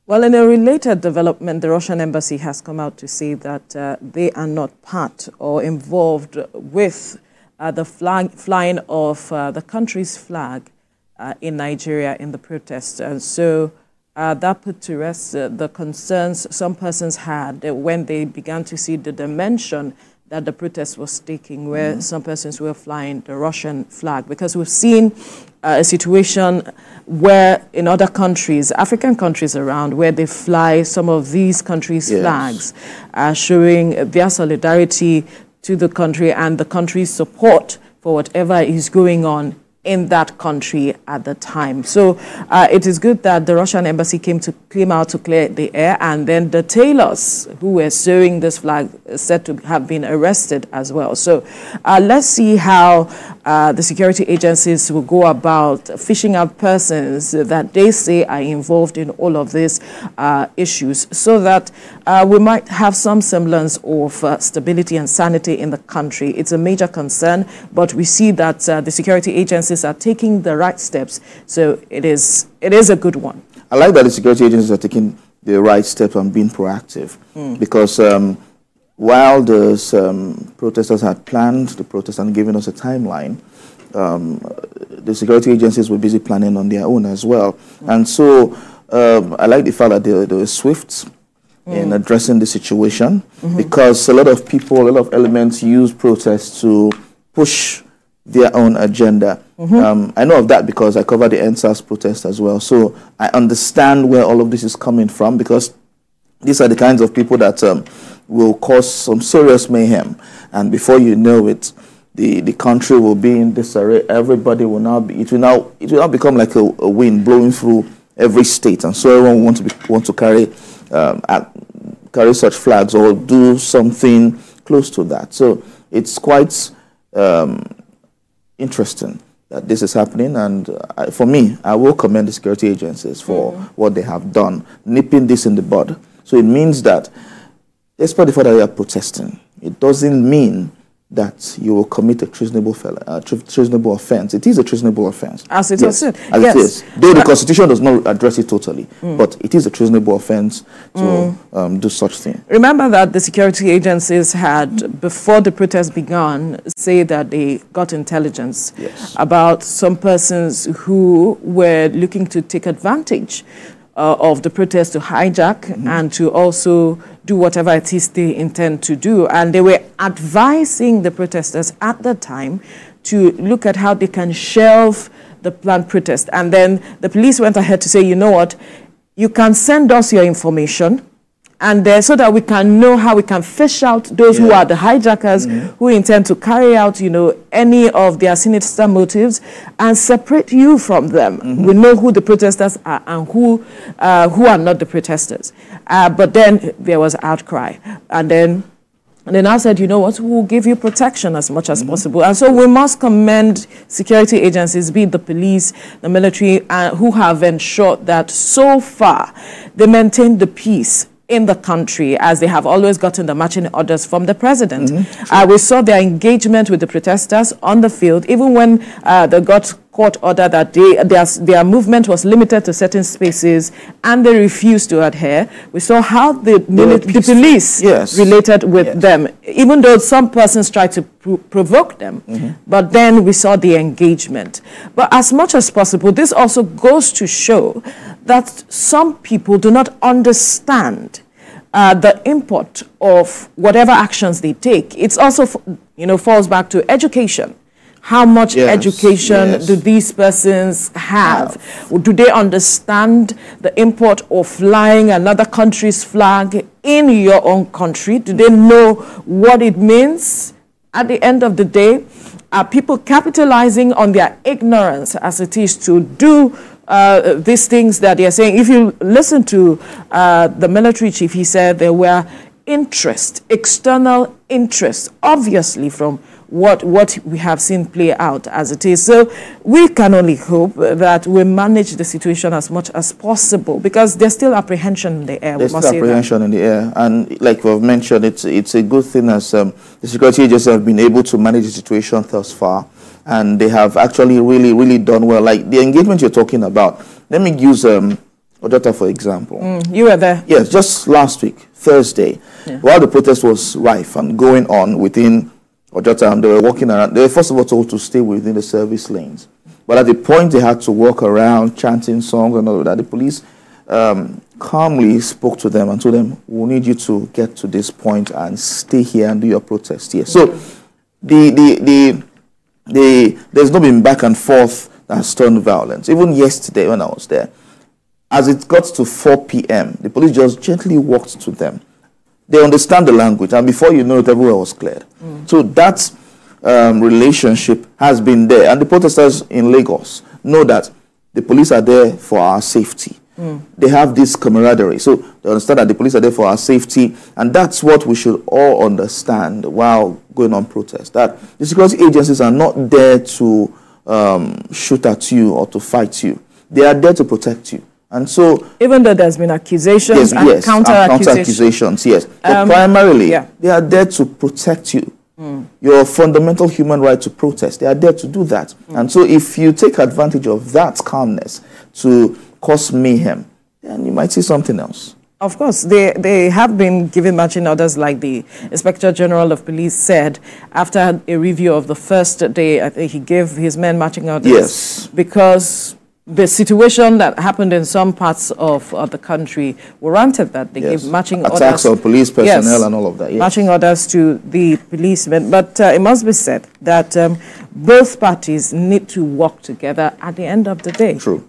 Well, in a related development, the Russian embassy has come out to say that they are not part or involved with the flying of the country's flag in Nigeria in the protest. And so that put to rest the concerns some persons had when they began to see the dimension that the protest was taking, where some persons were flying the Russian flag. Because we've seen a situation where in other countries, African countries around, where they fly some of these countries' flags, showing their solidarity to the country and the country's support for whatever is going on in that country at the time. So it is good that the Russian embassy came out to clear the air, and then the tailors who were sewing this flag said to have been arrested as well. So let's see how the security agencies will go about fishing out persons that they say are involved in all of these issues, so that we might have some semblance of stability and sanity in the country. It's a major concern, but we see that the security agencies are taking the right steps, so it is a good one. I like that the security agencies are taking the right steps and being proactive, because while those protesters had planned the protest and given us a timeline, the security agencies were busy planning on their own as well. And so I like the fact that they were swift in addressing the situation, because a lot of people, a lot of elements use protests to push their own agenda. I know of that because I cover the NSAS protest as well. So I understand where all of this is coming from, because these are the kinds of people that will cause some serious mayhem. And before you know it, the country will be in disarray. Everybody will now be, it will now become like a wind blowing through every state. And so everyone want to carry such flags or do something close to that. So it's quite interesting that this is happening, and for me, I will commend the security agencies for what they have done, nipping this in the bud. So it means that, despite the fact that you are protesting, it doesn't mean that you will commit a treasonable offense. It is a treasonable offense. As it was said. As it is. Though the Constitution does not address it totally, but it is a treasonable offense to do such thing. Remember that the security agencies had, before the protest began, say that they got intelligence about some persons who were looking to take advantage of the protest to hijack and to also do whatever it is they intend to do. And they were advising the protesters at the time to look at how they can shelve the planned protest. And then the police went ahead to say, you know what, you can send us your information, and so that we can know how we can fish out those who are the hijackers, who intend to carry out, any of their sinister motives, and separate you from them. We know who the protesters are and who are not the protesters. But then there was outcry, and then I said, you know what, we'll give you protection as much as possible. And so we must commend security agencies, be it the police, the military, who have ensured that so far they maintain the peace in the country, as they have always gotten the marching orders from the president. We saw their engagement with the protesters on the field, even when they got court order that their movement was limited to certain spaces and they refused to adhere. We saw how the police related with them, even though some persons tried to provoke them, but then we saw the engagement. But as much as possible, this also goes to show that some people do not understand the import of whatever actions they take. It's also, falls back to education. How much education do these persons have? Do they understand the import of flying another country's flag in your own country? Do they know what it means? At the end of the day, are people capitalizing on their ignorance as it is to do these things that they are saying? If you listen to the military chief, he said there were external interest, obviously from what we have seen play out as it is. So we can only hope that we manage the situation as much as possible, because there's still apprehension in the air. There's still apprehension in the air. And like we've mentioned, it's a good thing as the security agencies have been able to manage the situation thus far. And they have actually really done well. Like the engagement you're talking about, let me use Ojota, for example. You were there? Yes, just last week, Thursday, while the protest was rife and going on within Ojota, and they were walking around, they were first of all told to stay within the service lanes. But at the point they had to walk around chanting songs and all that, the police calmly spoke to them and told them, "We need you to get to this point and stay here and do your protest here." So there's not been back and forth that has turned violence. Even yesterday when I was there, as it got to 4 p.m., the police just gently walked to them. They understand the language, and before you know it, everywhere was cleared. So that relationship has been there, and the protesters in Lagos know that the police are there for our safety. They have this camaraderie, so they understand that the police are there for our safety, and that's what we should all understand while going on protest, that the security agencies are not there to shoot at you or to fight you. They are there to protect you. And so, even though there's been accusations and counter-accusations, yes, but primarily they are there to protect you. Your fundamental human right to protest, they are there to do that. And so if you take advantage of that calmness to cause mayhem, then you might see something else. Of course, they have been given marching orders, like the Inspector General of Police said after a review of the first day. I think he gave his men marching orders. Yes. Because the situation that happened in some parts of the country warranted that. They gave marching orders. Attacks on police personnel and all of that. Yes. Marching orders to the policemen. But it must be said that both parties need to work together at the end of the day. True.